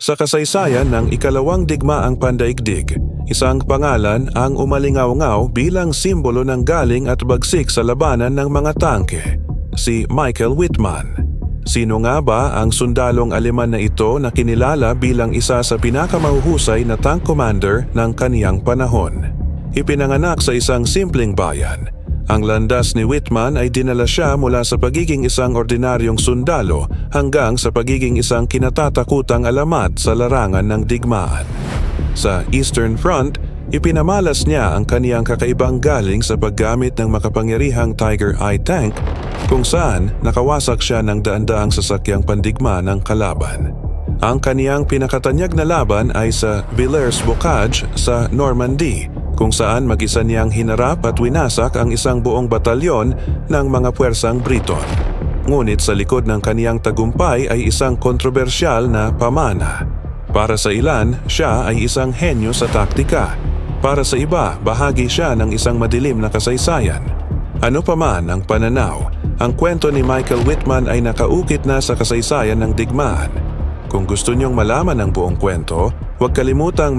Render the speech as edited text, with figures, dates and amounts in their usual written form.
Sa kasaysayan ng ikalawang digmaang pandaigdig, isang pangalan ang umalingaw-ngaw bilang simbolo ng galing at bagsik sa labanan ng mga tangke, si Michael Wittmann. Sino nga ba ang sundalong Aleman na ito na kinilala bilang isa sa pinakamahuhusay na tank commander ng kaniyang panahon? Ipinanganak sa isang simpleng bayan. Ang landas ni Wittmann ay dinala siya mula sa pagiging isang ordinaryong sundalo hanggang sa pagiging isang kinatatakutang alamat sa larangan ng digmaan. Sa Eastern Front, ipinamalas niya ang kaniyang kakaibang galing sa paggamit ng makapangyarihang Tiger Eye tank kung saan nakawasak siya ng daan-daang sasakyang pandigma ng kalaban. Ang kaniyang pinakatanyag na laban ay sa Villers-Bocage sa Normandy, kung saan mag-isa niyang hinarap at winasak ang isang buong batalyon ng mga puwersang Briton. Ngunit sa likod ng kaniyang tagumpay ay isang kontrobersyal na pamana. Para sa ilan, siya ay isang henyo sa taktika. Para sa iba, bahagi siya ng isang madilim na kasaysayan. Ano pa man ang pananaw, ang kwento ni Michael Wittmann ay nakaukit na sa kasaysayan ng digmaan. Kung gusto niyong malaman ang buong kwento, huwag kalimutang